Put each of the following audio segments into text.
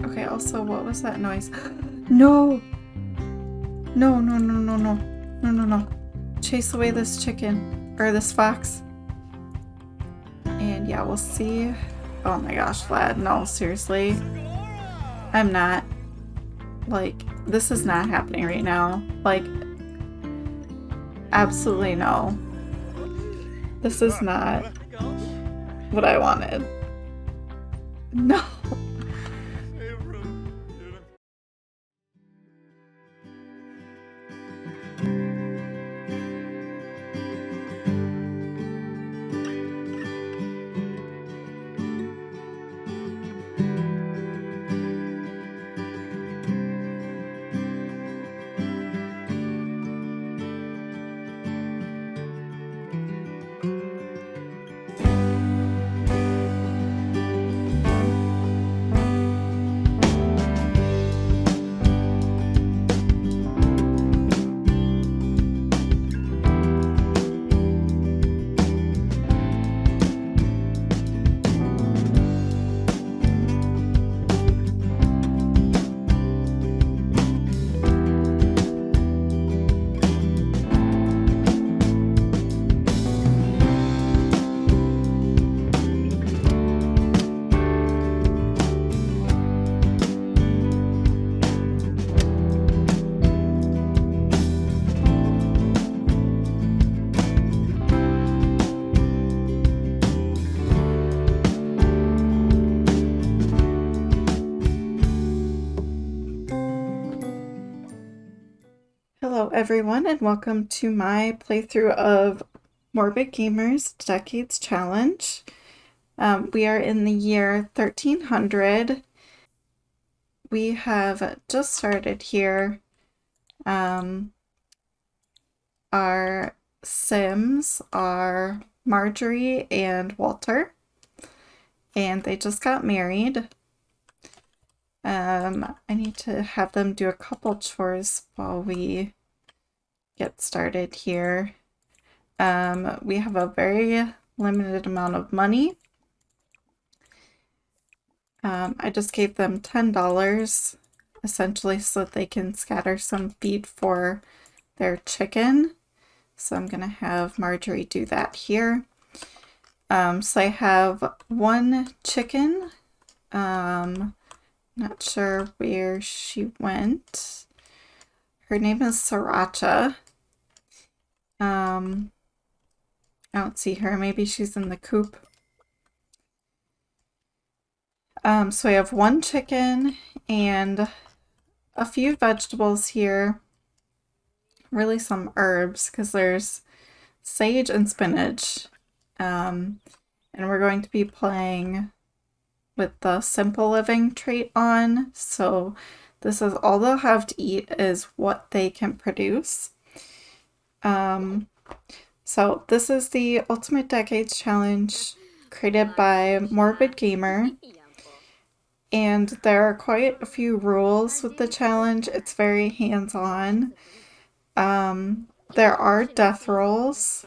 Okay, also, what was that noise? No! No, no, no, no, no. No, no, no. Chase away this chicken. Or this fox. And yeah, we'll see. Oh my gosh, Vlad. No, seriously. I'm not. Like, this is not happening right now. Like, absolutely no. This is not what I wanted. No. Hello everyone and welcome to my playthrough of Morbid Gamer's Decades Challenge. We are in the year 1300. We have just started here. Our Sims are Margery and Walter, and they just got married. I need to have them do a couple chores while we get started here. We have a very limited amount of money. I just gave them $10 essentially so that they can scatter some feed for their chicken. So I'm gonna have Margery do that here. So I have one chicken. Not sure where she went. Her name is Sriracha. I don't see her. Maybe she's in the coop. So I have one chicken and a few vegetables here. Really some herbs because there's sage and spinach. And we're going to be playing with the simple living trait on. So this is all they'll have to eat is what they can produce. So this is the Ultimate Decades Challenge created by Morbid Gamer. And there are quite a few rules with the challenge. It's very hands-on. There are death rolls.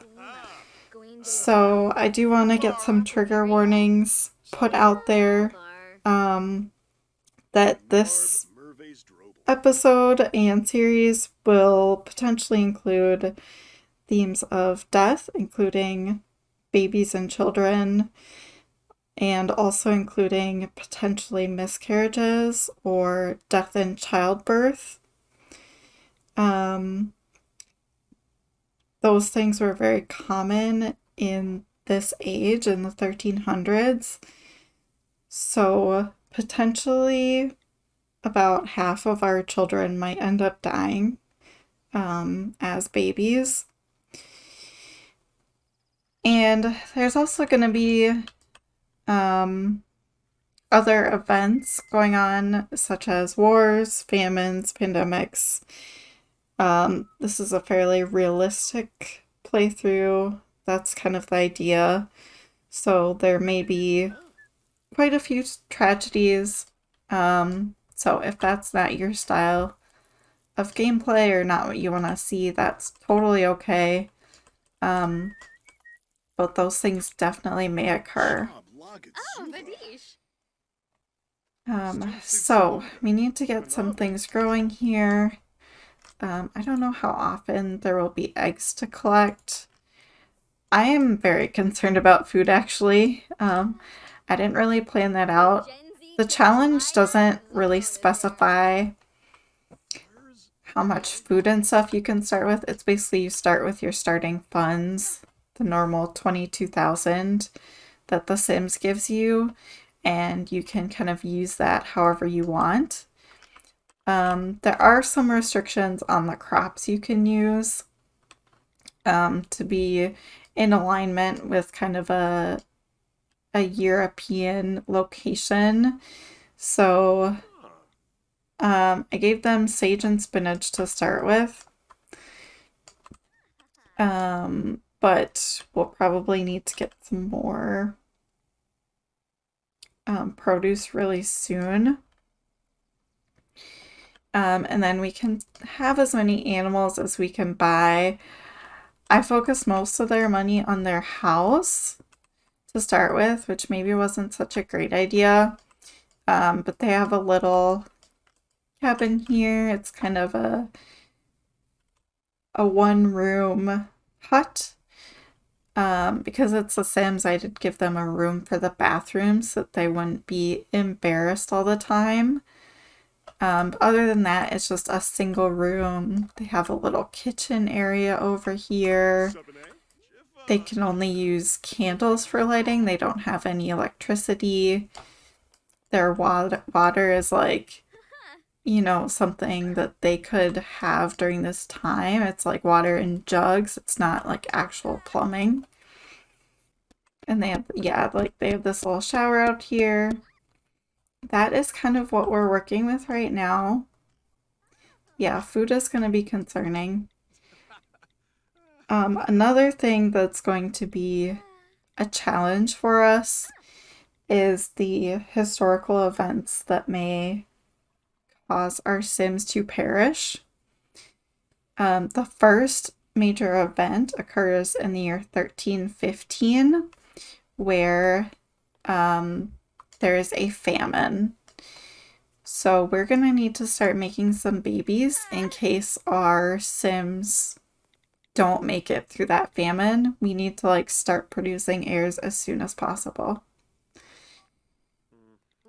So I do want to get some trigger warnings put out there that this episode and series will potentially include themes of death, including babies and children, and also including potentially miscarriages or death in childbirth. Those things were very common in this age, in the 1300s. So potentially about half of our children might end up dying as babies. And there's also going to be other events going on, such as wars, famines, pandemics. This is a fairly realistic playthrough. That's kind of the idea. So there may be quite a few tragedies. So if that's not your style of gameplay or not what you want to see, that's totally okay. but those things definitely may occur. So we need to get some things growing here. I don't know how often there will be eggs to collect. I am very concerned about food, actually. I didn't really plan that out. The challenge doesn't really specify how much food and stuff you can start with. It's basically you start with your starting funds, the normal 22,000 that The Sims gives you, and you can kind of use that however you want. There are some restrictions on the crops you can use to be in alignment with kind of a European location. So I gave them sage and spinach to start with. But we'll probably need to get some more produce really soon. And then we can have as many animals as we can buy. I focused most of their money on their house to start with, which maybe wasn't such a great idea. But they have a little cabin here. It's kind of a one-room hut. Because it's The Sims, I did give them a room for the bathroom so that they wouldn't be embarrassed all the time. Other than that, it's just a single room. They have a little kitchen area over here. They can only use candles for lighting. They don't have any electricity. Their water is like, you know, something that they could have during this time. It's like water in jugs. It's not like actual plumbing. And they have, yeah, like they have this little shower out here. That is kind of what we're working with right now. Yeah, food is going to be concerning. Another thing that's going to be a challenge for us is the historical events that may cause our Sims to perish. The first major event occurs in the year 1315, where there is a famine. So we're going to need to start making some babies in case our Sims don't make it through that famine. We need to like start producing heirs as soon as possible.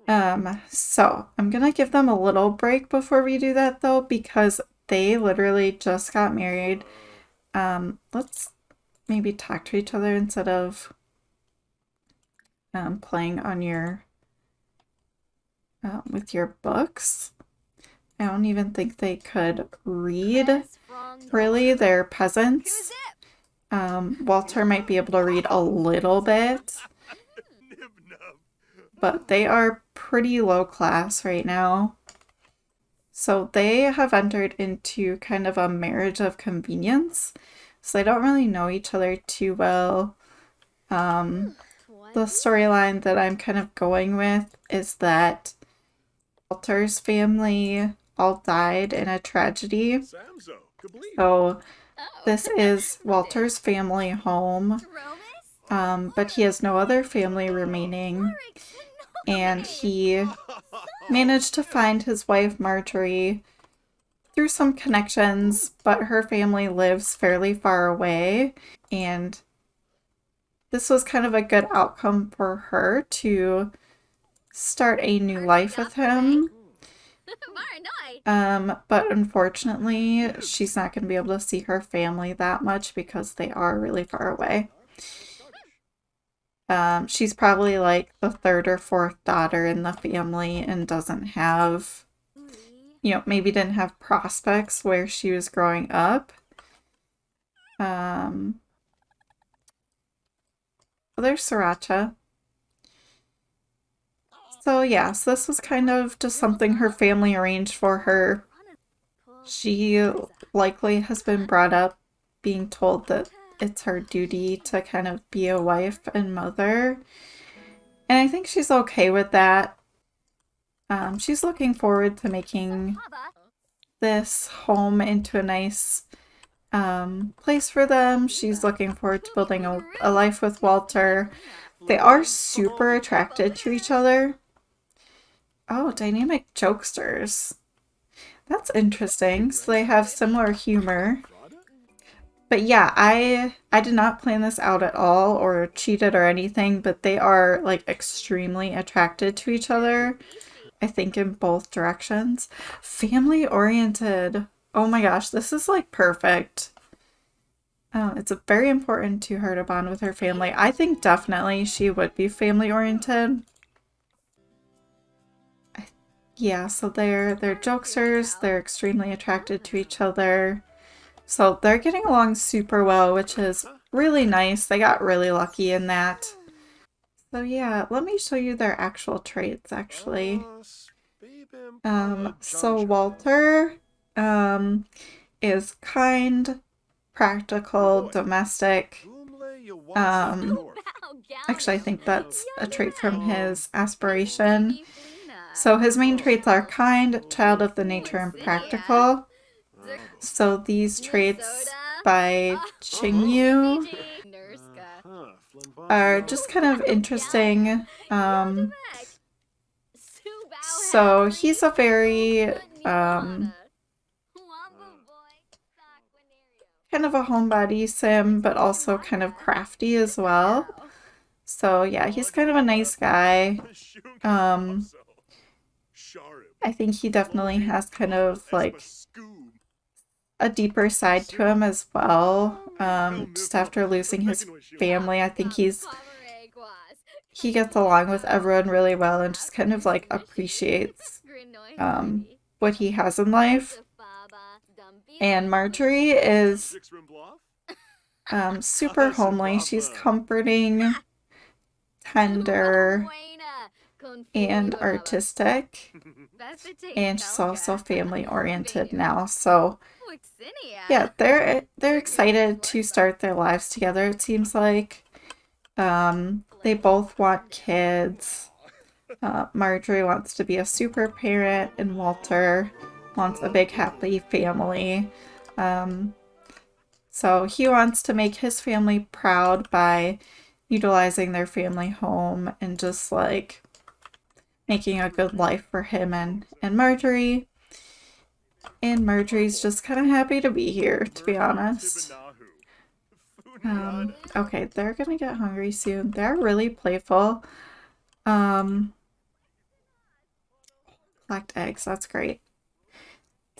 So I'm gonna give them a little break before we do that though, because they literally just got married. Let's maybe talk to each other instead of playing on your with your books. I don't even think they could read. Really, they're peasants. Walter might be able to read a little bit, but they are pretty low class right now. So they have entered into kind of a marriage of convenience. So they don't really know each other too well. The storyline that I'm kind of going with is that Walter's family all died in a tragedy. So this is Walter's family home, but he has no other family remaining, and he managed to find his wife Margery through some connections, but her family lives fairly far away, and this was kind of a good outcome for her to start a new life with him. But unfortunately, she's not going to be able to see her family that much because they are really far away. She's probably like the third or fourth daughter in the family and doesn't have, you know, maybe didn't have prospects where she was growing up. There's Sriracha. So yeah, so this was kind of just something her family arranged for her. She likely has been brought up being told that it's her duty to kind of be a wife and mother. And I think she's okay with that. She's looking forward to making this home into a nice place for them. She's looking forward to building a life with Walter. They are super attracted to each other. Oh, dynamic jokesters. That's interesting. So they have similar humor. But yeah, I did not plan this out at all or cheated or anything, but they are like extremely attracted to each other. I think in both directions. Family oriented. Oh my gosh, this is like perfect. It's very important to her to bond with her family. I think definitely she would be family oriented. Yeah, so they're jokesters. They're extremely attracted to each other. So they're getting along super well, which is really nice. They got really lucky in that. So yeah, let me show you their actual traits actually. So Walter is kind, practical, domestic. Um, Actually, I think that's a trait from his aspiration. So his main traits are kind, child of the nature, and practical. So these traits by Qingyu are just kind of interesting. So he's a very kind of a homebody sim, but also kind of crafty as well. So yeah, he's kind of a nice guy. I think he definitely has kind of like a deeper side to him as well. Just after losing his family, I think he gets along with everyone really well and just kind of like appreciates what he has in life. And Margery is super homely. She's comforting, tender, and artistic. And she's also family oriented now. So yeah, they're excited to start their lives together, it seems like. They both want kids. Margery wants to be a super parent, and Walter wants a big happy family. So he wants to make his family proud by utilizing their family home and just like making a good life for him and Margery. And Margery's just kind of happy to be here, to be honest. Okay, they're gonna get hungry soon. They're really playful. Collect eggs, that's great.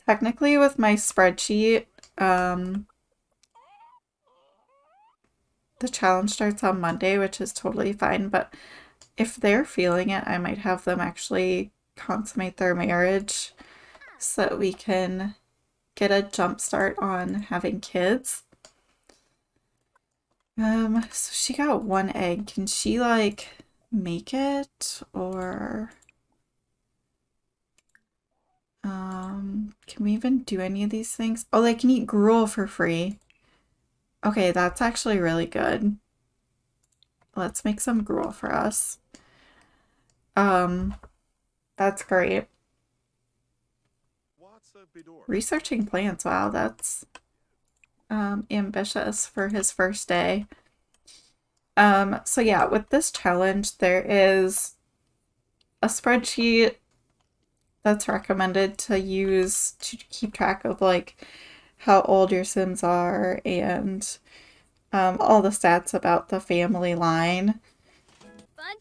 Technically, with my spreadsheet, the challenge starts on Monday, which is totally fine, but if they're feeling it, I might have them actually consummate their marriage so that we can get a jump start on having kids. So she got one egg. Can she like make it or can we even do any of these things? Oh, they can eat gruel for free. Okay, that's actually really good. Let's make some gruel for us. That's great. Researching plants, wow, that's ambitious for his first day. So yeah, with this challenge, there is a spreadsheet that's recommended to use to keep track of like how old your Sims are and all the stats about the family line.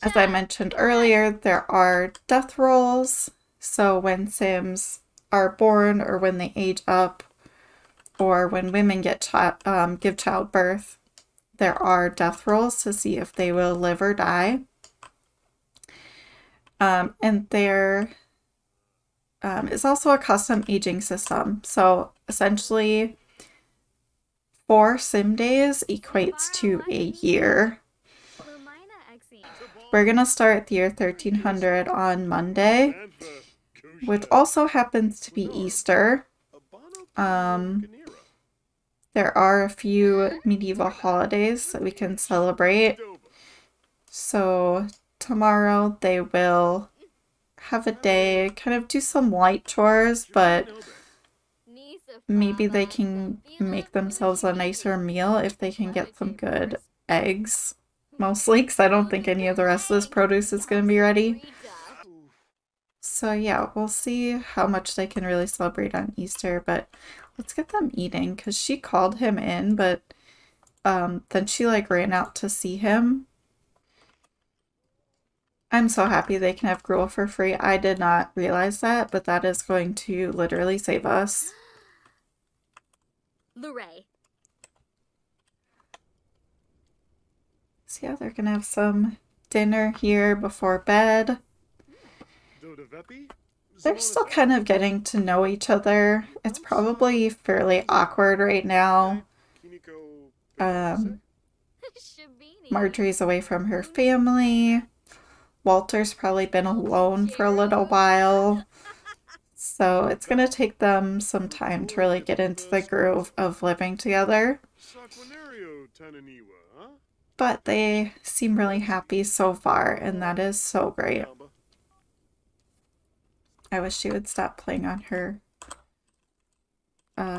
As I mentioned earlier, there are death rolls. So when Sims are born or when they age up or when women get give childbirth, there are death rolls to see if they will live or die. And there is also a custom aging system. So essentially, 4 sim days equates to a year. We're gonna start the year 1300 on Monday, which also happens to be Easter. There are a few medieval holidays that we can celebrate. So tomorrow they will have a day, kind of do some light chores, but maybe they can make themselves a nicer meal if they can get some good eggs. Mostly, because I don't think any of the rest of this produce is going to be ready. So yeah, we'll see how much they can really celebrate on Easter, but let's get them eating, because she called him in, but then she like ran out to see him. I'm so happy they can have gruel for free. I did not realize that, but that is going to literally save us. Luray. So yeah, they're gonna have some dinner here before bed. They're still kind of getting to know each other. It's probably fairly awkward right now. Margery's away from her family. Walter's probably been alone for a little while. So it's going to take them some time to really get into the groove of living together. But they seem really happy so far, and that is so great. I wish she would stop playing on her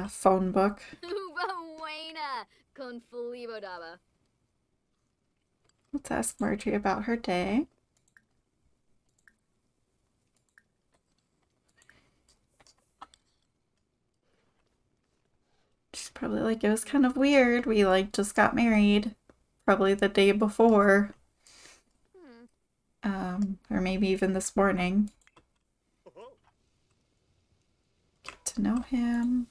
phone book. Let's ask Margery about her day. She's probably like, it was kind of weird. We like just got married. Probably the day before. Or maybe even this morning. Get to know him.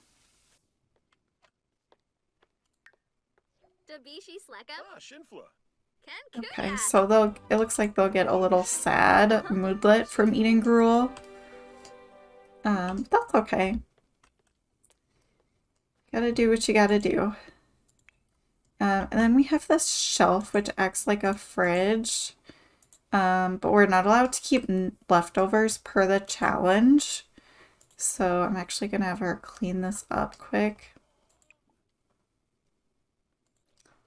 Okay, so it looks like they'll get a little sad moodlet from eating gruel. That's okay. Gotta do what you gotta do. And then we have this shelf which acts like a fridge. But we're not allowed to keep leftovers per the challenge. So I'm actually gonna have her clean this up quick.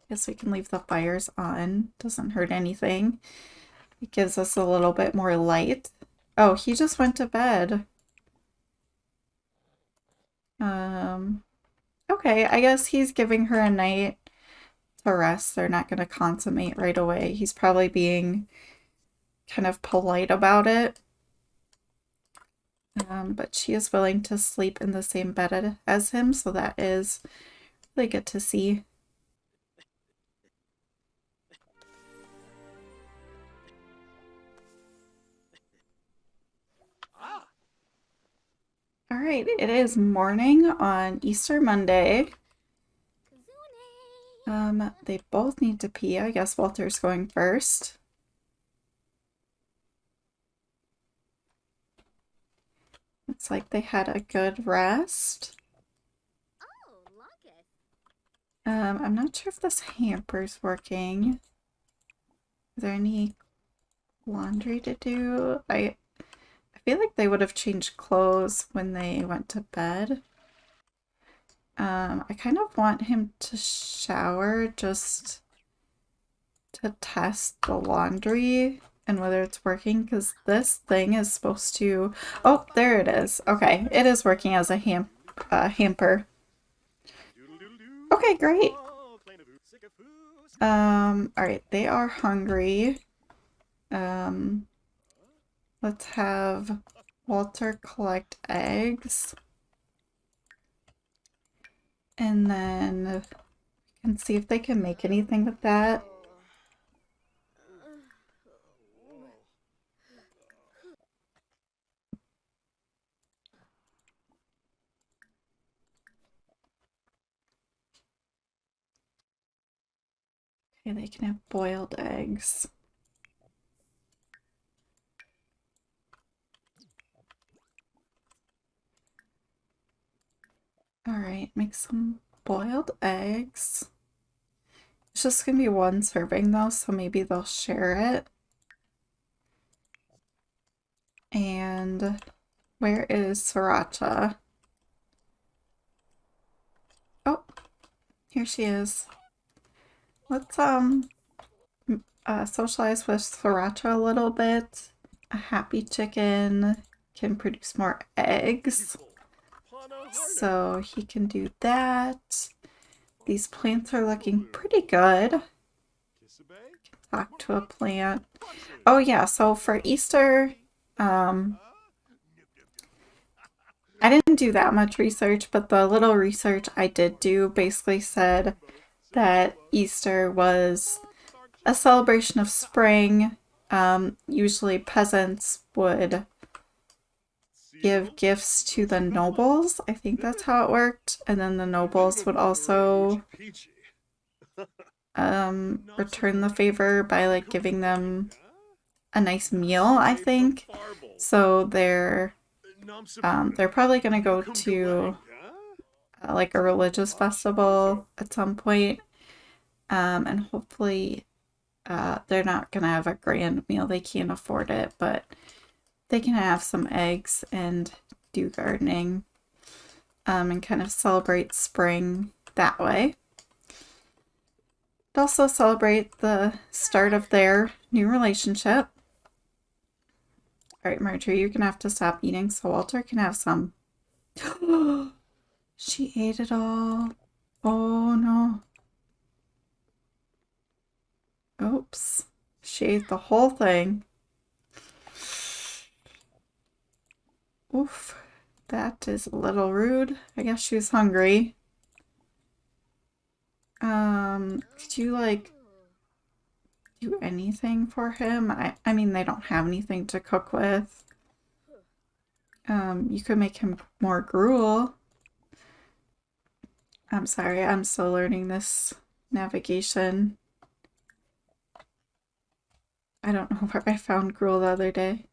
Guess we can leave the fires on. Doesn't hurt anything. It gives us a little bit more light. Oh, he just went to bed. Okay, I guess he's giving her a night to rest. They're not going to consummate right away. He's probably being kind of polite about it. But she is willing to sleep in the same bed as him, so that is really good to see. Alright, it is morning on Easter Monday. They both need to pee. I guess Walter's going first. Looks like they had a good rest. I'm not sure if this hamper's working. Is there any laundry to do? I feel like they would have changed clothes when they went to bed. I kind of want him to shower just to test the laundry and whether it's working, because this thing is supposed to... Oh, there it is. Okay, it is working as a hamper. Okay, great. Alright, they are hungry. Let's have Walter collect eggs. And then we can see if they can make anything with that. Okay, they can have boiled eggs. Alright, make some boiled eggs. It's just gonna be one serving though, so maybe they'll share it. And where is Sriracha? Oh, here she is. Let's socialize with Sriracha a little bit. A happy chicken can produce more eggs. So he can do that. These plants are looking pretty good. Talk to a plant. Oh yeah, so for Easter, I didn't do that much research, but the little research I did do basically said that Easter was a celebration of spring. Usually peasants would give gifts to the nobles. I think that's how it worked. And then the nobles would also return the favor by like giving them a nice meal, I think. So they're probably gonna go to like a religious festival at some point, and hopefully they're not gonna have a grand meal. They can't afford it, but they can have some eggs and do gardening, and kind of celebrate spring that way. But also celebrate the start of their new relationship. All right, Margery, you're gonna have to stop eating so Walter can have some. She ate it all. Oh no. Oops. She ate the whole thing. Oof. That is a little rude. I guess she was hungry. Could you like do anything for him? I mean, they don't have anything to cook with. You could make him more gruel. I'm sorry, I'm still learning this navigation. I don't know where I found gruel the other day.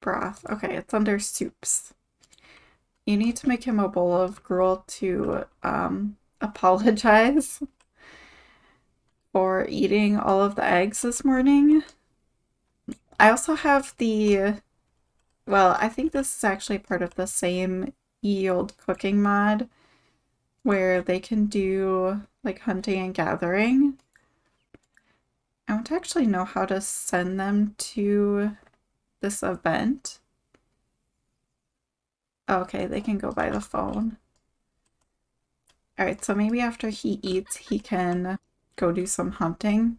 Broth. Okay, it's under soups. You need to make him a bowl of gruel to apologize for eating all of the eggs this morning. I also have well, I think this is actually part of the same ye olde cooking mod where they can do like hunting and gathering. I want to actually know how to send them to this event. Okay, they can go by the phone. Alright, so maybe after he eats, he can go do some hunting.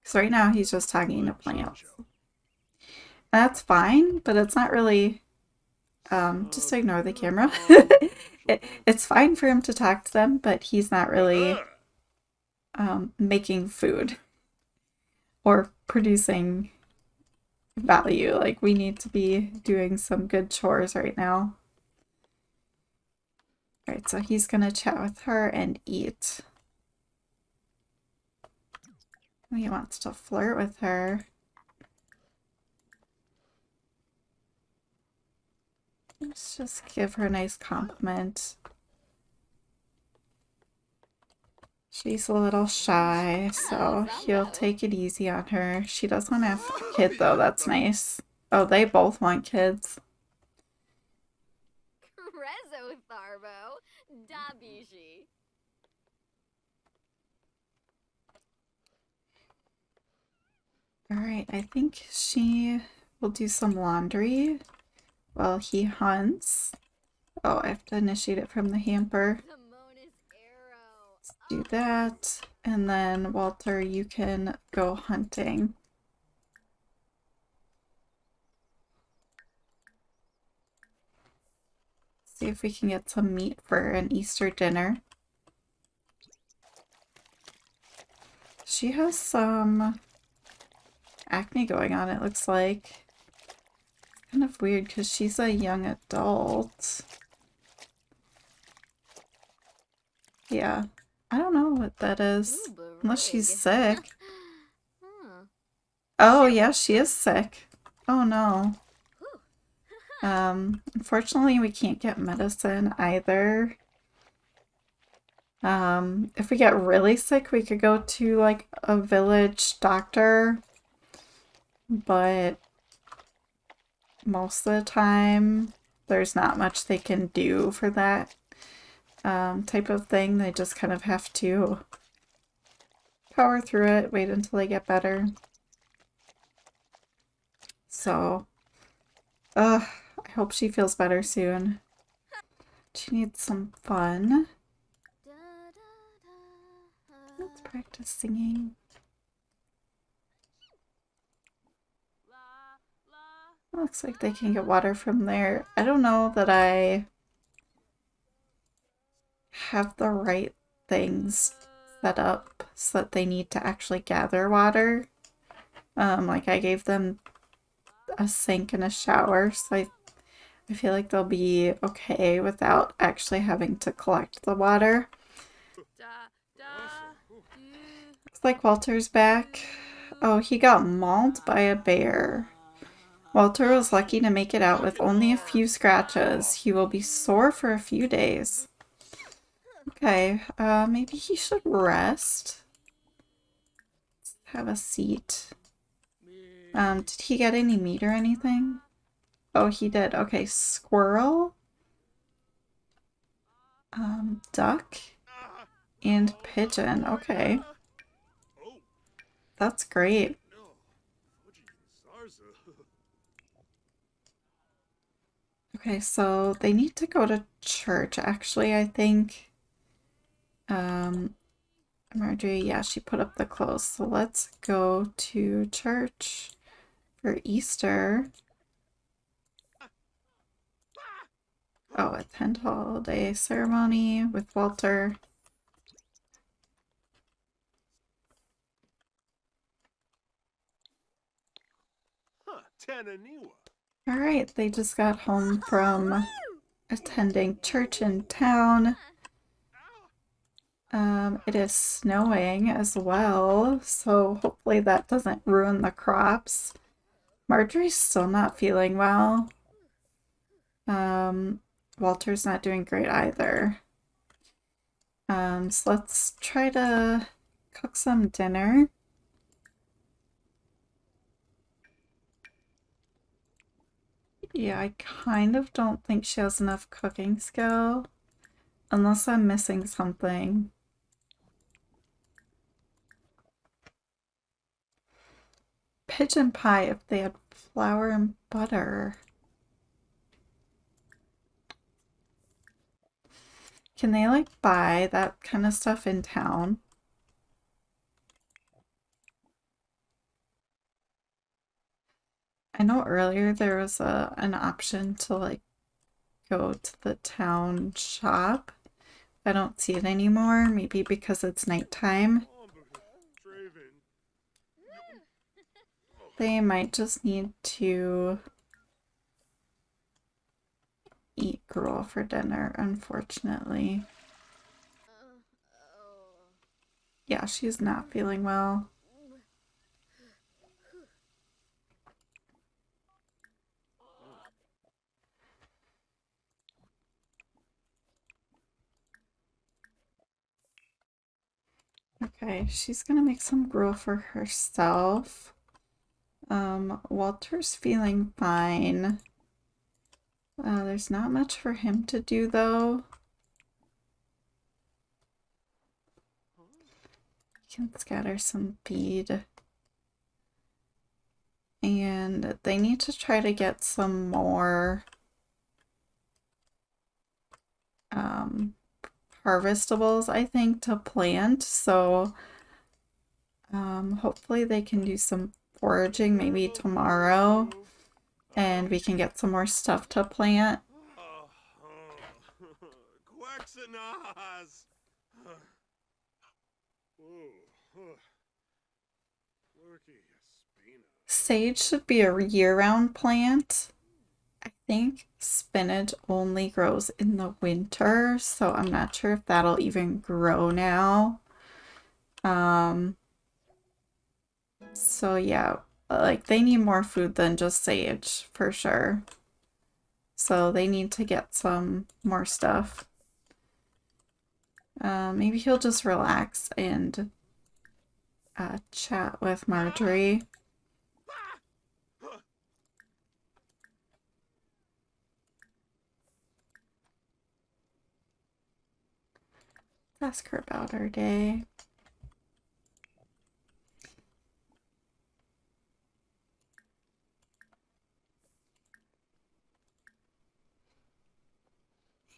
Because right now he's just talking to plants. That's fine, but it's not really... just ignore the camera. It's fine for him to talk to them, but he's not really making food or producing value. Like, we need to be doing some good chores right now. Alright, so he's gonna chat with her and eat. He wants to flirt with her. Let's just give her a nice compliment. She's a little shy, so he'll take it easy on her. She does want to have a kid, though. That's nice. Oh, they both want kids. Alright, I think she will do some laundry while he hunts. Oh, I have to initiate it from the hamper. Let's do that. And then, Walter, you can go hunting. See if we can get some meat for an Easter dinner. She has some acne going on, it looks like. Kind of weird because she's a young adult. Yeah, I don't know what that is. Unless she's sick. Oh, yeah, she is sick. Oh, no. Unfortunately, we can't get medicine either. If we get really sick, we could go to, like, a village doctor. But most of the time, there's not much they can do for that type of thing. They just kind of have to power through it, wait until they get better. So, Ugh, I hope she feels better soon. She needs some fun. Let's practice singing. Looks like they can get water from there. I don't know that I have the right things set up so that they need to actually gather water. Like I gave them a sink and a shower, so I feel like they'll be okay without actually having to collect the water. Looks like Walter's back. Oh, he got mauled by a bear. Walter was lucky to make it out with only a few scratches. He will be sore for a few days. Okay, maybe he should rest. Have a seat. Did he get any meat or anything? Oh, he did. Okay, squirrel, duck, and pigeon. Okay, that's great. Okay, so they need to go to church, actually, I think. Margery, yeah, she put up the clothes. So let's go to church for Easter. Oh, attend holiday ceremony with Walter. All right, they just got home from attending church in town. It is snowing as well, so hopefully that doesn't ruin the crops. Margery's still not feeling well. Walter's not doing great either. So let's try to cook some dinner. Yeah, I kind of don't think she has enough cooking skill, unless I'm missing something. Pigeon pie if they had flour and butter. Can they like buy that kind of stuff in town? I know earlier there was an option to like go to the town shop. I don't see it anymore, maybe because it's nighttime. They might just need to eat gruel for dinner, unfortunately. Yeah, she's not feeling well. Okay, she's gonna make some gruel for herself. Walter's feeling fine. There's not much for him to do though. He can scatter some feed. And they need to try to get some more harvestables, I think, to plant. So hopefully they can do some foraging maybe tomorrow and we can get some more stuff to plant. Sage should be a year-round plant. I think spinach only grows in the winter, so I'm not sure if that'll even grow now. So yeah, like they need more food than just sage for sure. So they need to get some more stuff. Maybe he'll just relax and chat with Margery. Ask her about her day.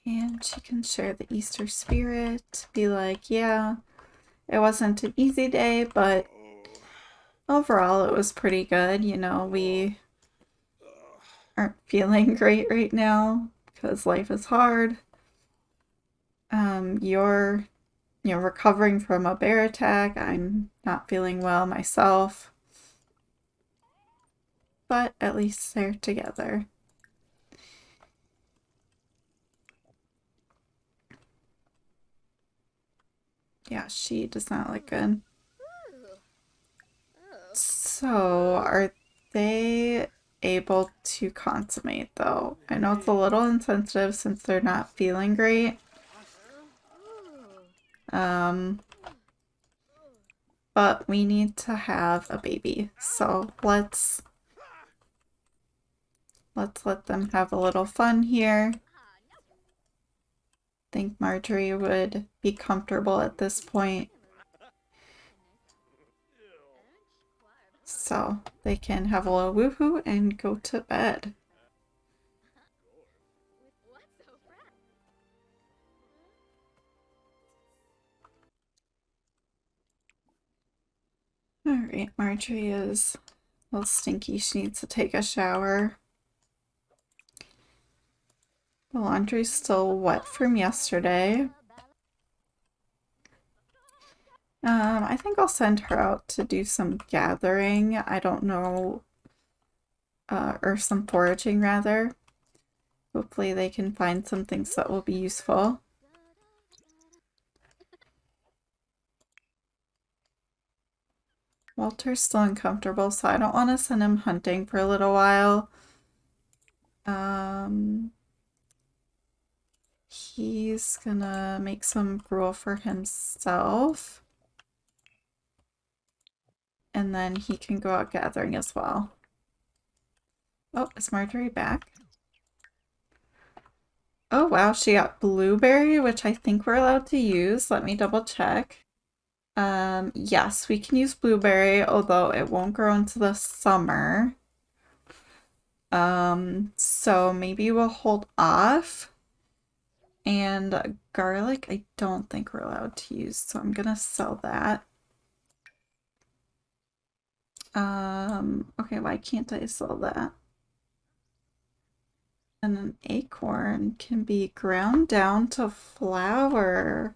And she can share the Easter spirit, be like, yeah, it wasn't an easy day, but overall it was pretty good. You know, we aren't feeling great right now because life is hard. You're recovering from a bear attack. I'm not feeling well myself. But at least they're together. Yeah, she does not look good. So, are they able to consummate though? I know it's a little insensitive since they're not feeling great. But we need to have a baby. So let's let them have a little fun here. I think Margery would be comfortable at this point. So they can have a little woohoo and go to bed. Alright, Margery is a little stinky. She needs to take a shower. The laundry's still wet from yesterday. I think I'll send her out to do some gathering. I don't know, or some foraging rather. Hopefully they can find some things that will be useful. Walter's still uncomfortable, so I don't want to send him hunting for a little while. He's gonna make some gruel for himself. And then he can go out gathering as well. Oh, is Margery back? Oh wow, she got blueberry, which I think we're allowed to use. Let me double check. Yes, we can use blueberry, although it won't grow into the summer. So maybe we'll hold off. And garlic, I don't think we're allowed to use, so I'm gonna sell that. Okay, why can't I sell that? And an acorn can be ground down to flour.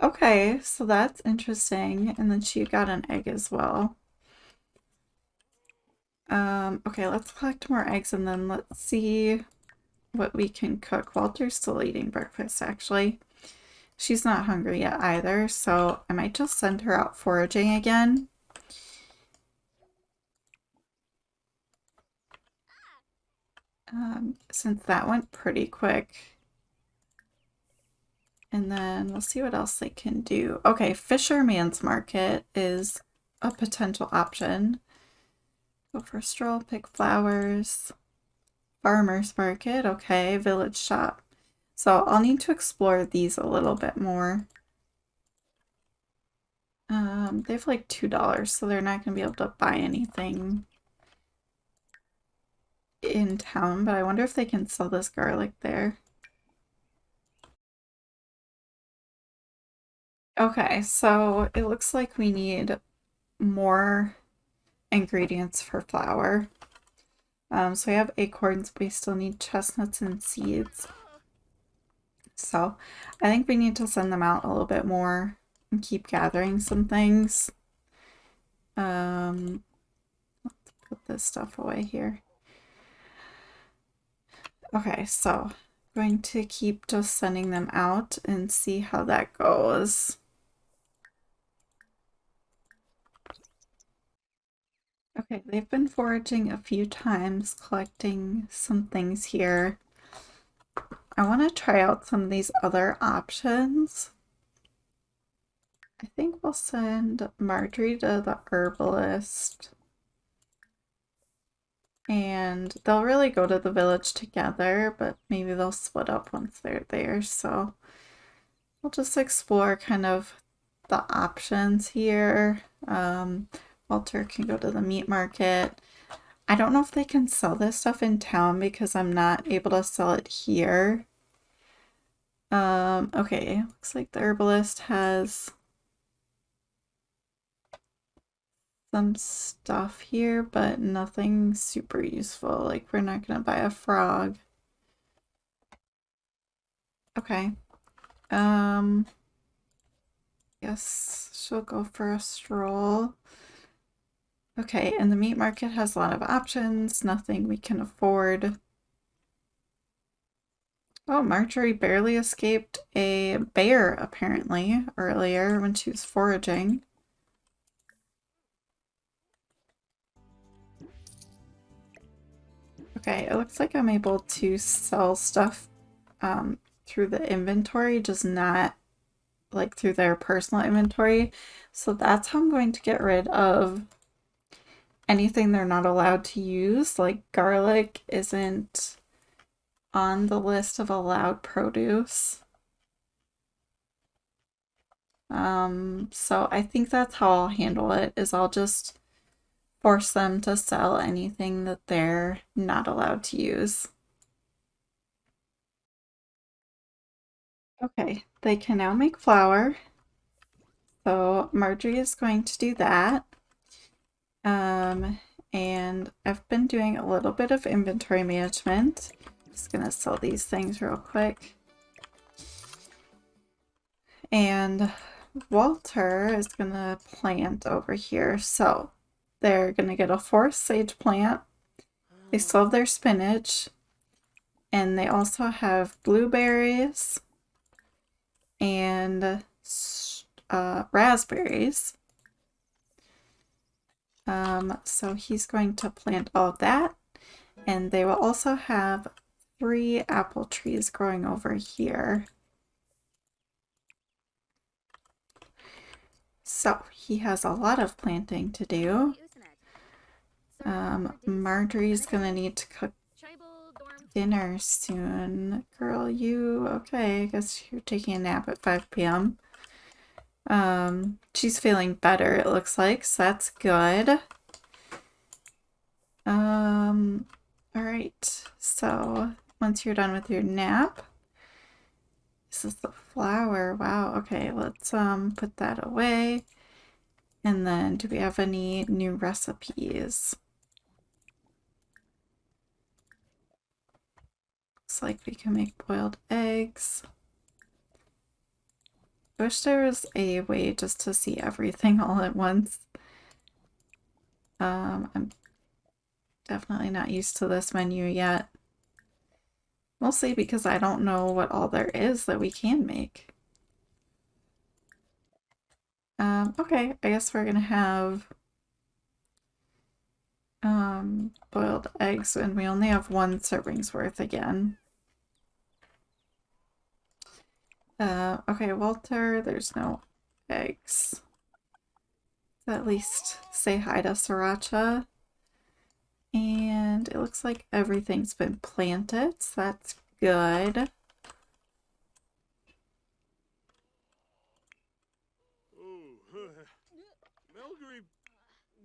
Okay, so that's interesting. And then she got an egg as well. Okay, let's collect more eggs and then let's see what we can cook. Walter's still eating breakfast, actually. She's not hungry yet either, so I might just send her out foraging again. Since that went pretty quick. And then we'll see what else they can do. Okay, Fisherman's Market is a potential option. Go for a stroll, pick flowers. Farmer's Market, okay, village shop. So I'll need to explore these a little bit more. They have like $2, so they're not gonna be able to buy anything in town, but I wonder if they can sell this garlic there. Okay, so it looks like we need more ingredients for flour. So we have acorns, but we still need chestnuts and seeds. So I think we need to send them out a little bit more and keep gathering some things. Let's put this stuff away here. Okay, so I'm going to keep just sending them out and see how that goes. Okay, they've been foraging a few times, collecting some things here. I want to try out some of these other options. I think we'll send Margery to the herbalist. And they'll really go to the village together, but maybe they'll split up once they're there. So we'll just explore kind of the options here. Walter can go to the meat market. I don't know if they can sell this stuff in town because I'm not able to sell it here. Okay, looks like the herbalist has some stuff here, but nothing super useful. Like, we're not gonna buy a frog. Okay. Guess she'll go for a stroll. Okay, and the meat market has a lot of options, nothing we can afford. Oh, Marjorie barely escaped a bear, apparently, earlier when she was foraging. Okay, it looks like I'm able to sell stuff through the inventory, just not like through their personal inventory. So that's how I'm going to get rid of anything they're not allowed to use. Like garlic isn't on the list of allowed produce. So I think that's how I'll handle it, is I'll just force them to sell anything that they're not allowed to use. Okay, they can now make flour. So Marjorie is going to do that. And I've been doing a little bit of inventory management. Just gonna sell these things real quick. And Walter is gonna plant over here. So they're gonna get a forest sage plant. They still have their spinach. And they also have blueberries and raspberries. So he's going to plant all of that. And they will also have 3 apple trees growing over here. So he has a lot of planting to do. Marjorie's gonna need to cook dinner soon. Girl, you okay? I guess you're taking a nap at 5 p.m. She's feeling better, it looks like, so that's good. Alright, so once you're done with your nap, this is the flour. Wow, okay, let's put that away. And then do we have any new recipes? Looks like we can make boiled eggs. I wish there was a way just to see everything all at once. I'm definitely not used to this menu yet. Mostly because I don't know what all there is that we can make. Okay, I guess we're gonna have boiled eggs, and we only have 1 serving's worth again. Okay, Walter, there's no eggs. At least say hi to Sriracha. And it looks like everything's been planted, so that's good.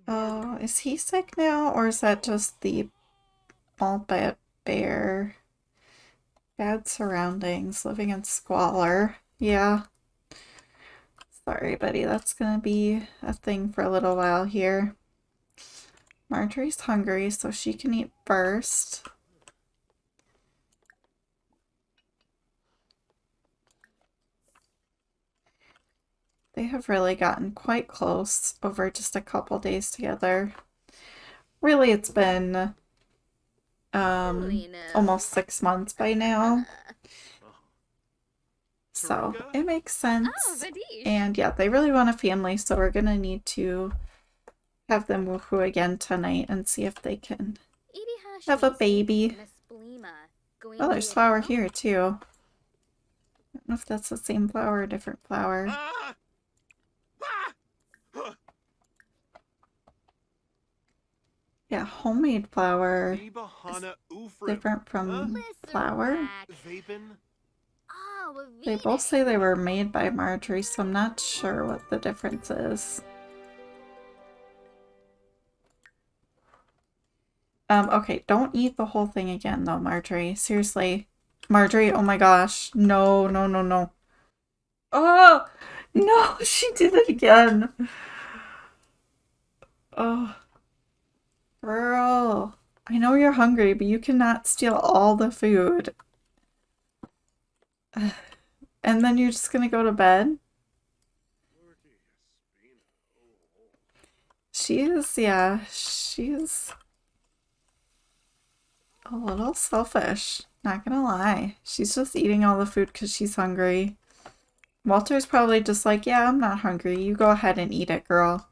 Oh, is he sick now, or is that just the mauled by a bear? Bad surroundings, living in squalor. Yeah. Sorry, buddy, that's gonna be a thing for a little while here. Marjorie's hungry, so she can eat first. They have really gotten quite close over just a couple days together. Really, it's been almost 6 months by now. So it makes sense. And yeah, they really want a family, so we're gonna need to have them woohoo again tonight and see if they can have a baby. Oh, there's flour here too. I don't know if that's the same flour or a different flour. Yeah, homemade flour is different from flour. They both say they were made by Marjorie, so I'm not sure what the difference is. Okay, don't eat the whole thing again though, Marjorie. Seriously. Margery, oh my gosh. No, no, no, no. Oh, no, she did it again. Oh, girl. I know you're hungry, but you cannot steal all the food. And then you're just gonna go to bed? She is, yeah, she's a little selfish. Not gonna lie. She's just eating all the food because she's hungry. Walter's probably just like, yeah, I'm not hungry. You go ahead and eat it, girl.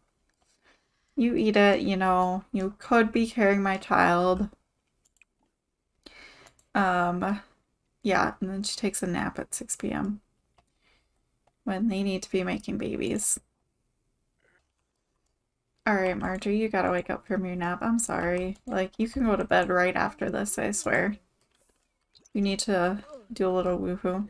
You eat it, you know. You could be carrying my child. Yeah, and then she takes a nap at 6 p.m. when they need to be making babies. Alright, Marjorie, you gotta wake up from your nap. I'm sorry. Like, you can go to bed right after this, I swear. You need to do a little woohoo.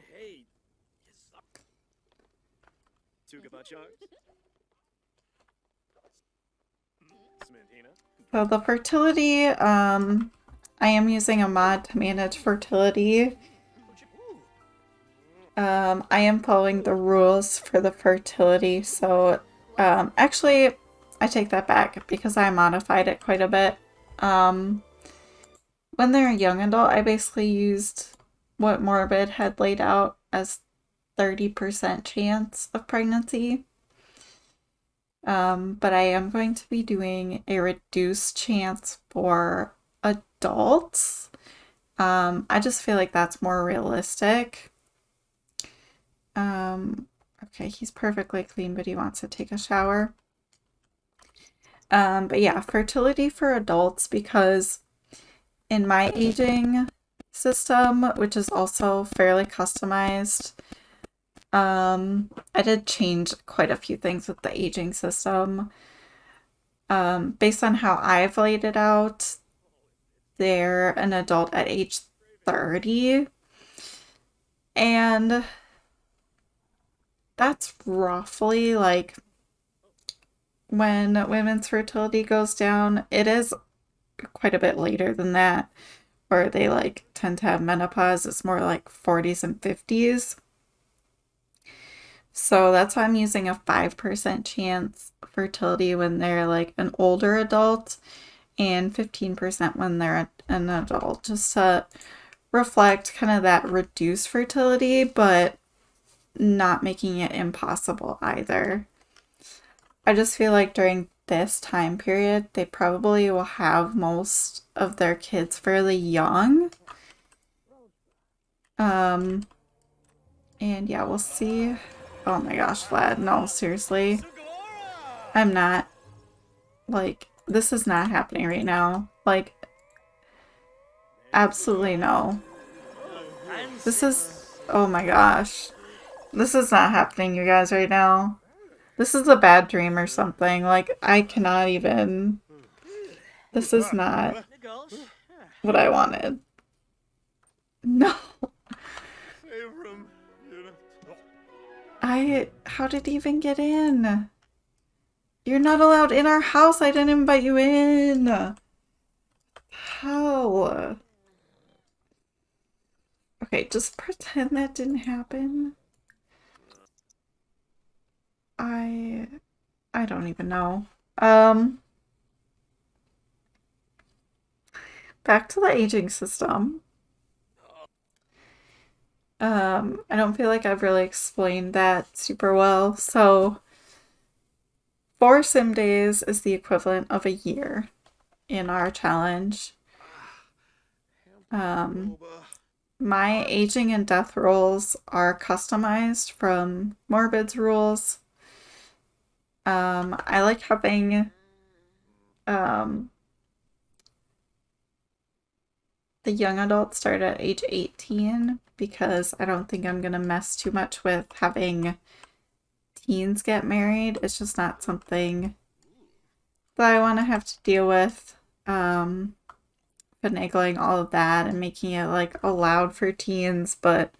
So the fertility, I am using a mod to manage fertility. I am following the rules for the fertility, so actually I take that back because I modified it quite a bit. When they're a young adult, I basically used what Morbid had laid out as 30% chance of pregnancy. But I am going to be doing a reduced chance for adults. I just feel like that's more realistic. Okay, he's perfectly clean, but he wants to take a shower. But yeah, fertility for adults, because in my aging system, which is also fairly customized, I did change quite a few things with the aging system. Based on how I've laid it out, they're an adult at age 30. And that's roughly like when women's fertility goes down. It is quite a bit later than that, where they like tend to have menopause. It's more like 40s and 50s. So that's why I'm using a 5% chance fertility when they're like an older adult and 15% when they're an adult, just to reflect kind of that reduced fertility, but not making it impossible either. I just feel like during this time period, they probably will have most of their kids fairly young. And yeah, we'll see. Oh my gosh, Vlad, no, seriously. I'm not. Like, this is not happening right now. Like, absolutely no. This is, oh my gosh. This is not happening, you guys, right now. This is a bad dream or something. Like, I cannot even. This is not what I wanted. No. How did he even get in? You're not allowed in our house. I didn't invite you in. How? Okay, just pretend that didn't happen. I don't even know. Back to the aging system. I don't feel like I've really explained that super well. So, 4 sim days is the equivalent of a year in our challenge. My aging and death rules are customized from Morbid's rules. I like having the young adults start at age 18 because I don't think I'm gonna mess too much with having teens get married. It's just not something that I want to have to deal with. Finagling all of that and making it like allowed for teens, but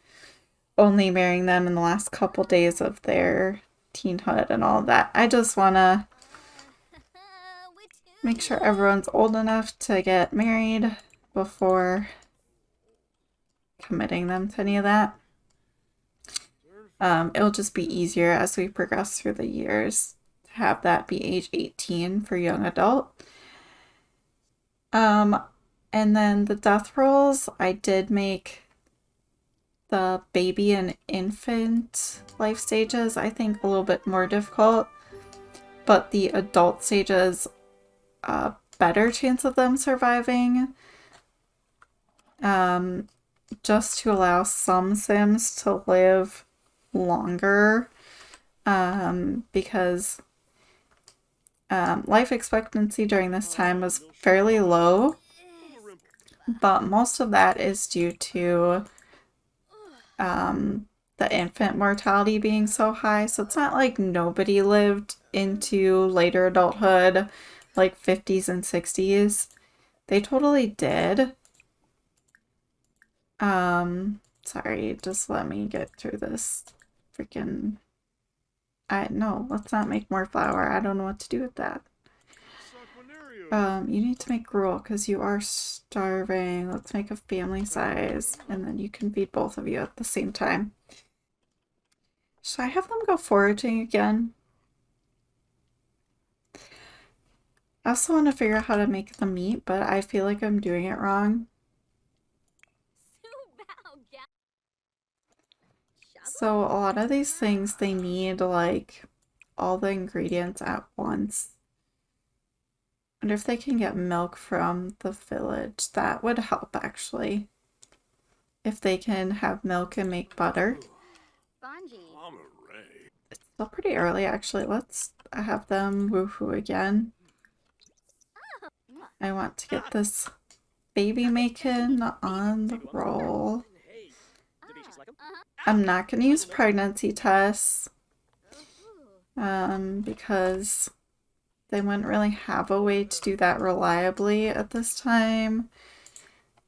only marrying them in the last couple days of their teenhood and all of that. I just want to make sure everyone's old enough to get married before committing them to any of that. It'll just be easier as we progress through the years to have that be age 18 for young adult. And then the death rolls, I did make the baby and infant life stages, I think, a little bit more difficult, but the adult stages, a better chance of them surviving, just to allow some Sims to live longer, because life expectancy during this time was fairly low, but most of that is due to the infant mortality being so high. So it's not like nobody lived into later adulthood, like 50s and 60s. They totally did. Sorry, just let me get through this freaking... No, let's not make more flour. I don't know what to do with that. You need to make gruel because you are starving. Let's make a family size, and then you can feed both of you at the same time. Should I have them go foraging again? I also want to figure out how to make the meat, but I feel like I'm doing it wrong. So a lot of these things, they need like all the ingredients at once. I wonder if they can get milk from the village. That would help actually. If they can have milk and make butter. It's still pretty early actually. Let's have them woohoo again. I want to get this baby making on the roll. I'm not going to use pregnancy tests because they wouldn't really have a way to do that reliably at this time.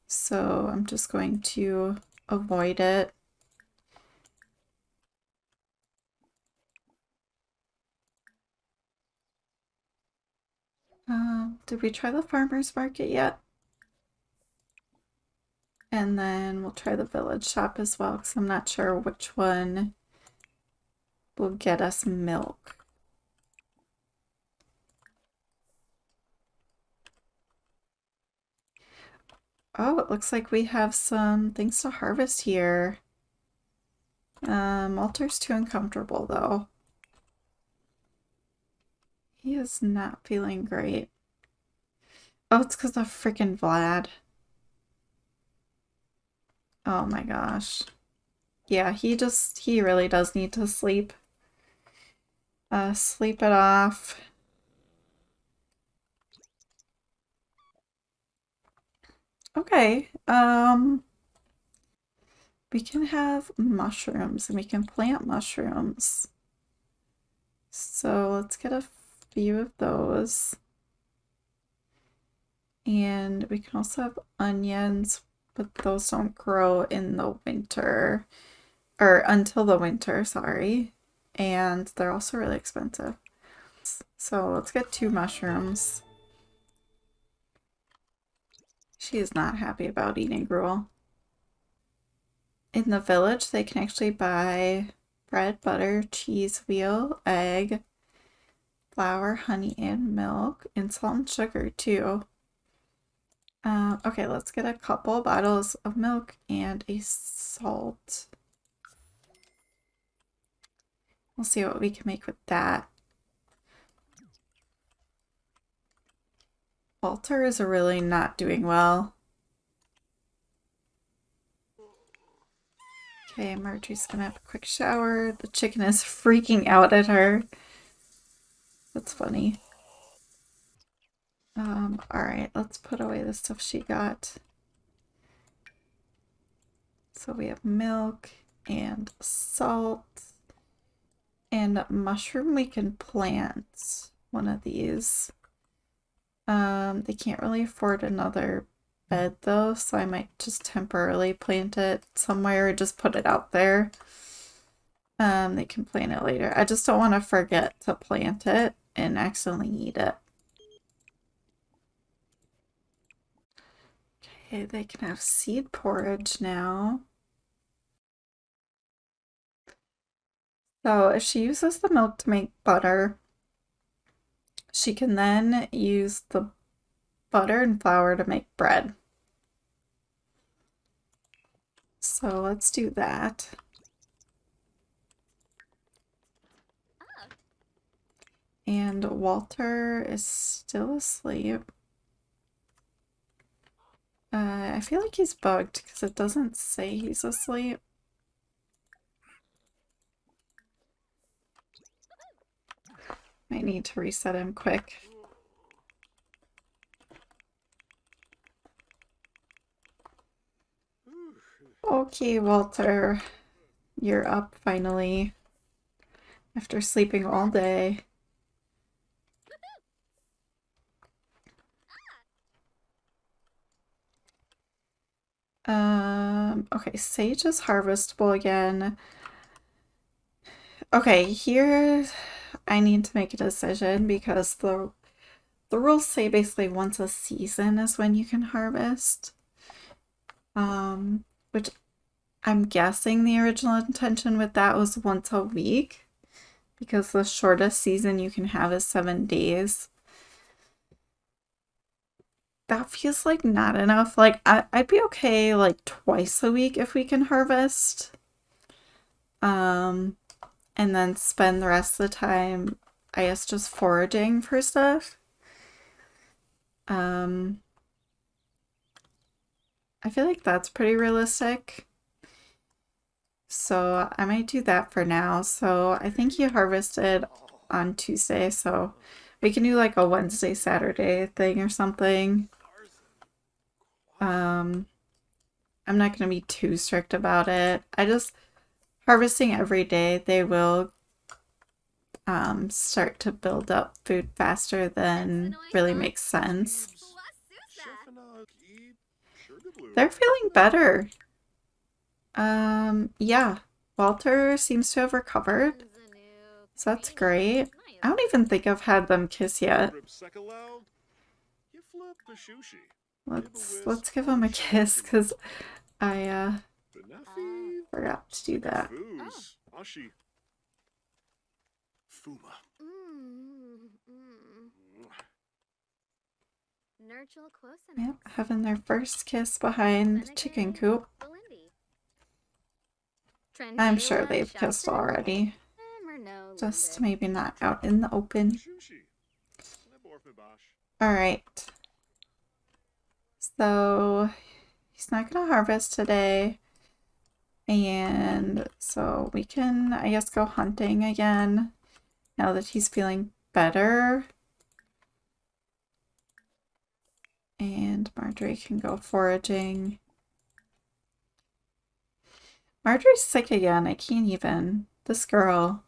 So I'm just going to avoid it. Did we try the farmer's market yet? And then we'll try the village shop as well, because I'm not sure which one will get us milk. Oh, it looks like we have some things to harvest here. Walter's too uncomfortable though. He is not feeling great. Oh, it's because of freaking Vlad. Oh my gosh. Yeah, he really does need to sleep. Sleep it off. Okay, we can have mushrooms and we can plant mushrooms. So let's get a few of those. And we can also have onions, but those don't grow in the winter, or until the winter, sorry. And they're also really expensive. So let's get 2 mushrooms. She is not happy about eating gruel. In the village, they can actually buy bread, butter, cheese, wheel, egg, flour, honey, and milk, and salt and sugar too. Okay, let's get a couple bottles of milk and a salt. We'll see what we can make with that. Walter is really not doing well. Okay, Margery's gonna have a quick shower. The chicken is freaking out at her. That's funny. Alright, let's put away the stuff she got. So we have milk and salt and mushroom we can plant. One of these. They can't really afford another bed though, so I might just temporarily plant it somewhere or just put it out there. They can plant it later. I just don't want to forget to plant it and accidentally eat it. Okay, they can have seed porridge now. So if she uses the milk to make butter, she can then use the butter and flour to make bread. So let's do that. And Walter is still asleep. I feel like he's bugged because it doesn't say he's asleep. Might need to reset him quick. Okay, Walter, you're up finally after sleeping all day. Okay, sage is harvestable again. Okay, here I need to make a decision because the rules say basically once a season is when you can harvest. Which I'm guessing the original intention with that was once a week because the shortest season you can have is 7 days. That feels like not enough. Like I'd be okay like twice a week if we can harvest. And then spend the rest of the time, I guess, just foraging for stuff. I feel like that's pretty realistic. So I might do that for now. So I think he harvested on Tuesday, so we can do like a Wednesday, Saturday thing or something. I'm not gonna be too strict about it. I just harvesting every day, they will start to build up food faster than really makes sense. They're feeling better. Yeah. Walter seems to have recovered. So that's great. I don't even think I've had them kiss yet. Let's give him a kiss because I forgot to do that. Yep, having their first kiss behind the chicken coop. I'm sure they've kissed already. Just maybe not out in the open. Alright. So he's not gonna harvest today. And so we can, I guess, go hunting again now that he's feeling better. And Margery can go foraging. Margery's sick again. I can't even. This girl.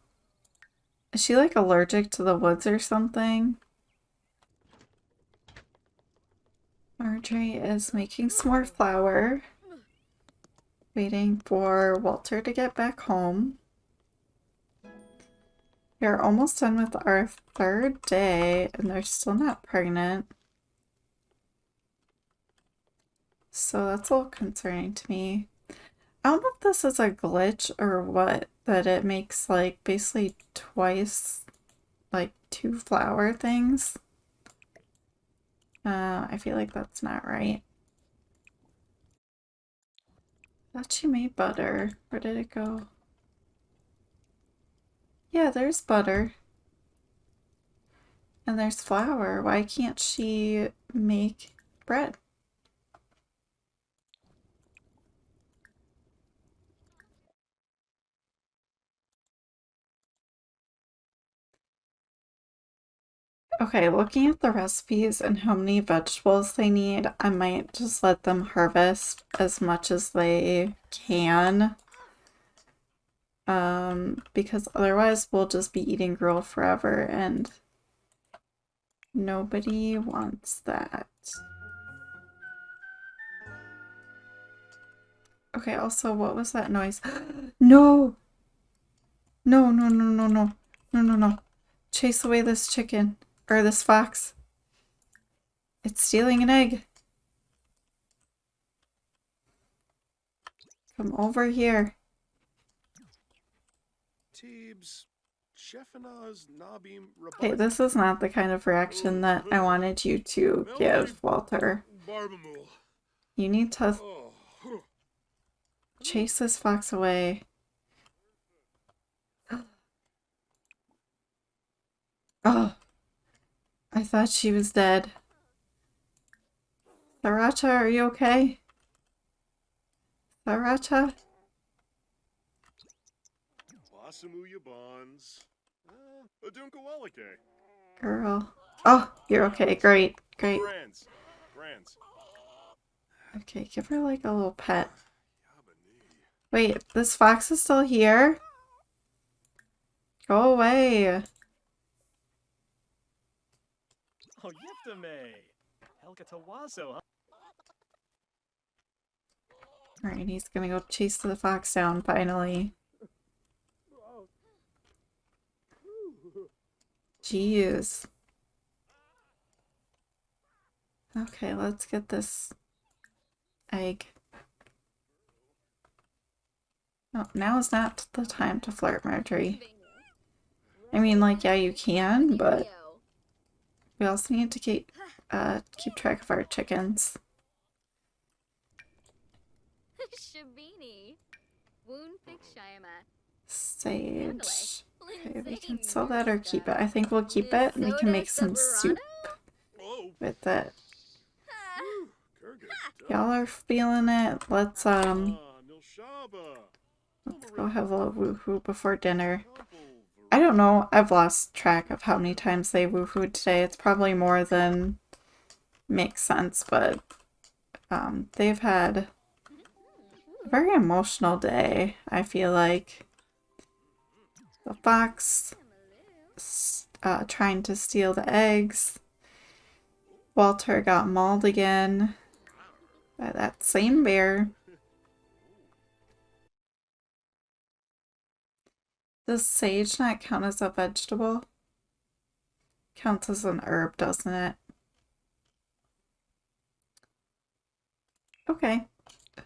Is she like allergic to the woods or something? Margery is making some more flour. Waiting for Walter to get back home. We're almost done with our 3rd day and they're still not pregnant. So that's a little concerning to me. I don't know if this is a glitch or what, that it makes like basically twice like 2 flour things. I feel like that's not right. I thought she made butter. Where did it go? Yeah, there's butter. And there's flour. Why can't she make bread? Okay, looking at the recipes and how many vegetables they need, I might just let them harvest as much as they can. Because otherwise we'll just be eating gruel forever and nobody wants that. Okay, also, what was that noise? No! No, no, no, no, no. No, no, no. Chase away this chicken. Or this fox. It's stealing an egg. Come over here. Okay, this is not the kind of reaction that I wanted you to give, Walter. You need to chase this fox away. Oh, I thought she was dead. Sriracha, are you okay? Sriracha? Girl. Oh, you're okay. Great. Great. Okay, give her like a little pet. Wait, this fox is still here? Go away. Alright, he's gonna go chase the fox down finally. Jeez. Okay, let's get this egg. Oh, now is not the time to flirt, Margery. I mean, like, yeah, you can, but we also need to keep track of our chickens. Sage. Okay, we can sell that or keep it. I think we'll keep it and we can make some soup with it. Y'all are feeling it. Let's go have a little woohoo before dinner. I don't know. I've lost track of how many times they woohooed today. It's probably more than makes sense, but they've had a very emotional day, I feel like. The fox trying to steal the eggs. Walter got mauled again by that same bear. Does sage not count as a vegetable? Counts as an herb, doesn't it? Okay. I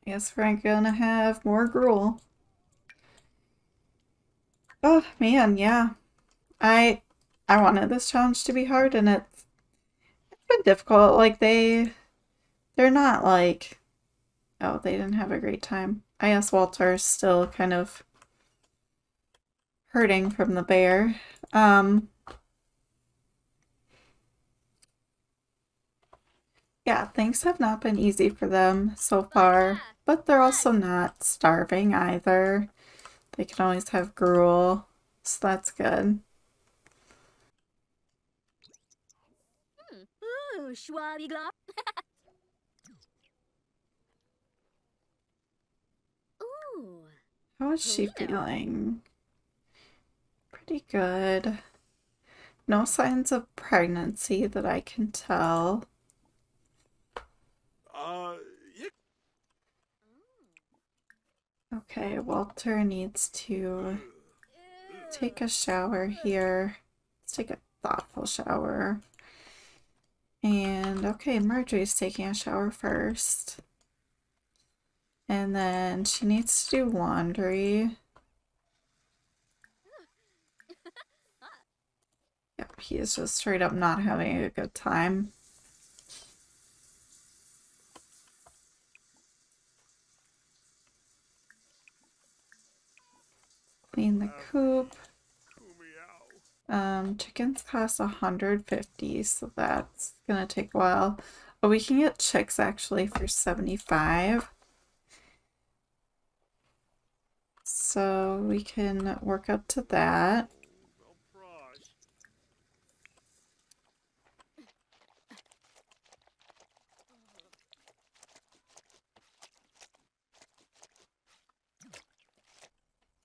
guess we're gonna have more gruel. Oh man, yeah. I wanted this challenge to be hard and it's been difficult. Like they're not like, oh, they didn't have a great time. I guess Walter's still kind of hurting from the bear. Yeah, things have not been easy for them so far, but they're also not starving either. They can always have gruel, so that's good. How is she feeling? Pretty good. No signs of pregnancy that I can tell. Okay, Walter needs to take a shower here. Let's take a thoughtful shower. And okay, Margery's taking a shower first. And then she needs to do laundry. Yep, he is just straight up not having a good time. Clean the coop. Chickens cost 150, so that's gonna take a while. But we can get chicks actually for 75. So we can work up to that.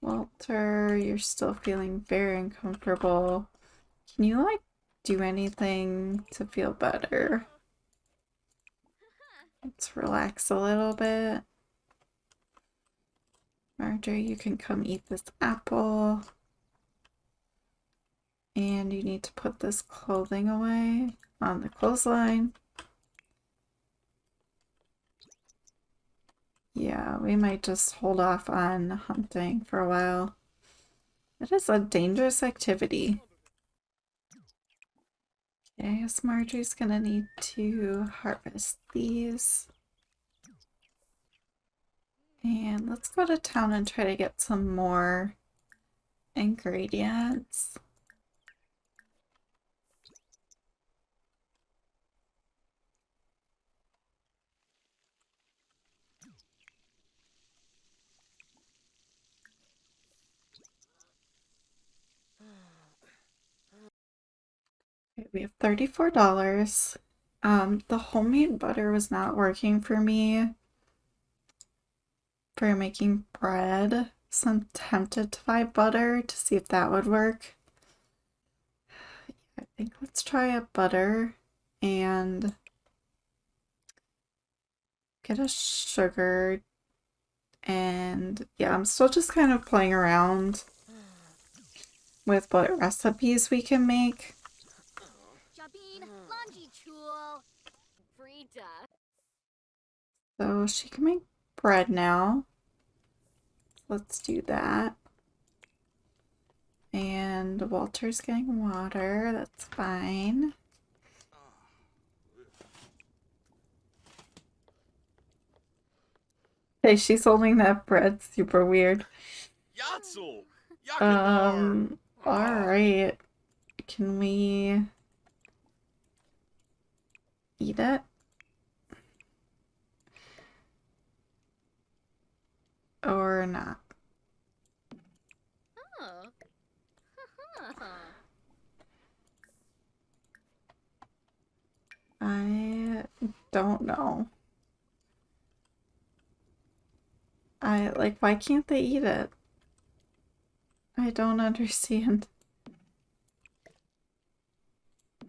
Walter, you're still feeling very uncomfortable. Can you, like, do anything to feel better? Let's relax a little bit. Margery, you can come eat this apple. And you need to put this clothing away on the clothesline. Yeah, we might just hold off on hunting for a while. It is a dangerous activity. Okay, I guess Margery's gonna need to harvest these. And let's go to town and try to get some more ingredients. Okay, we have $34. The homemade butter was not working for me for making bread, so I'm tempted to buy butter to see if that would work. I think let's try a butter and get a sugar. And yeah, I'm still just kind of playing around with what recipes we can make. So she can make bread now. Let's do that. And Walter's getting water. That's fine. Okay, she's holding that bread. Super weird. Alright. Can we eat it? Or not? I don't know. Why can't they eat it? I don't understand.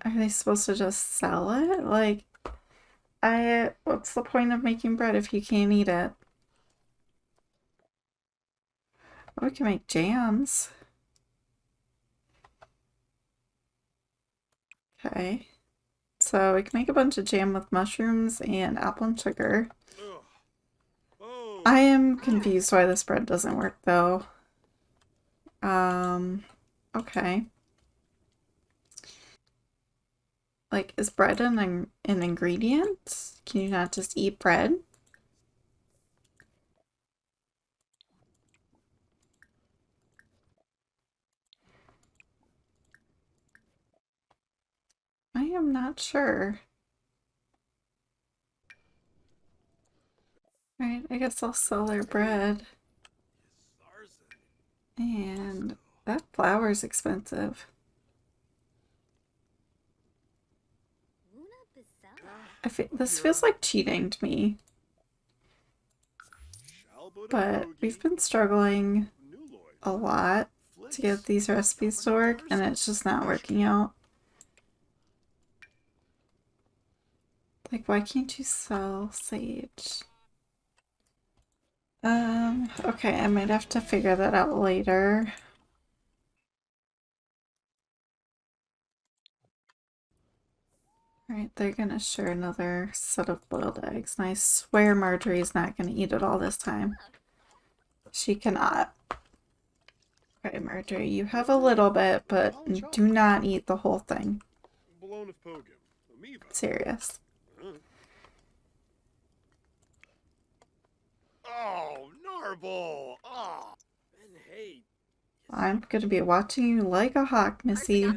Are they supposed to just sell it? What's the point of making bread if you can't eat it? Oh, we can make jams. Okay. So we can make a bunch of jam with mushrooms and apple and sugar. I am confused why this bread doesn't work though. Okay. Is bread an ingredient? Can you not just eat bread? I am not sure. Alright, I guess I'll sell their bread. And that flour's expensive. This feels like cheating to me. But we've been struggling a lot to get these recipes to work, and it's just not working out. Why can't you sell sage? Okay, I might have to figure that out later. Alright, they're gonna share another set of boiled eggs, and I swear Margery's not gonna eat it all this time. She cannot. Okay, Margery, you have a little bit, but do not eat the whole thing. Serious. Oh, Narble! Oh, and hey. I'm gonna be watching you like a hawk, Missy.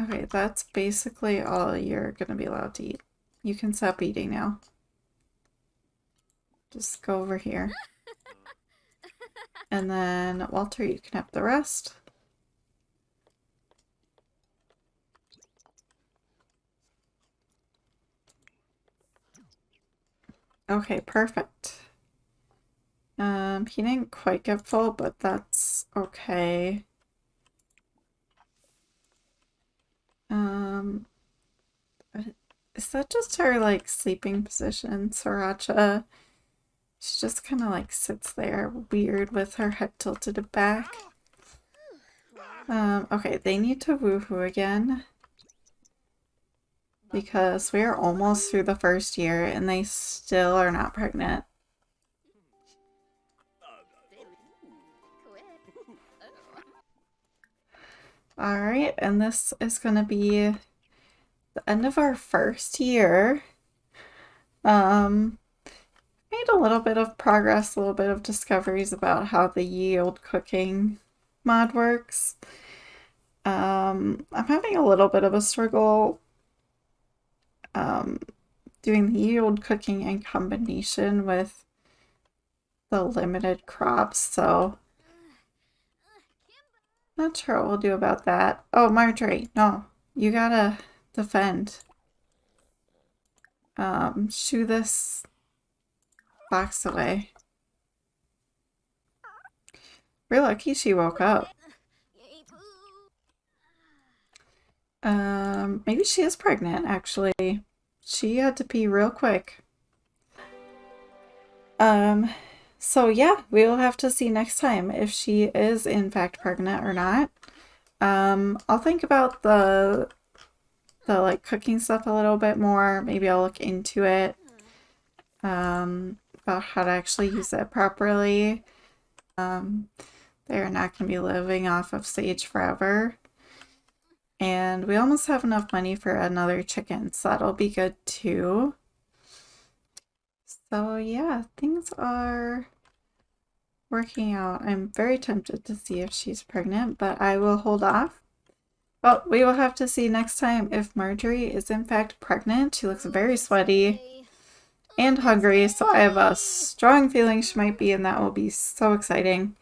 Okay, that's basically all you're gonna be allowed to eat. You can stop eating now. Just go over here. And then, Walter, you can have the rest. Okay, perfect. He didn't quite get full, but that's okay. Is that just her, sleeping position, Sriracha? She just kind of, sits there weird with her head tilted back. Okay, they need to woohoo again. because we are almost through the first year and they still are not pregnant. Alright, and this is going to be the end of our first year. Made a little bit of progress, a little bit of discoveries about how the yield cooking mod works. I'm having a little bit of a struggle doing the yield cooking in combination with the limited crops, so not sure what we'll do about that. Oh, Margery, no, you gotta defend. Shoo this box away. We're lucky she woke up. Maybe she is pregnant, actually. She had to pee real quick. So yeah, we will have to see next time if she is in fact pregnant or not. I'll think about the like cooking stuff a little bit more. Maybe I'll look into it. About how to actually use it properly. They're not going to be living off of sage forever. And we almost have enough money for another chicken, so that'll be good too. So yeah, things are working out. I'm very tempted to see if she's pregnant, but I will hold off. Well, we will have to see next time if Margery is in fact pregnant. She looks very sweaty and hungry, so I have a strong feeling she might be, and that will be so exciting.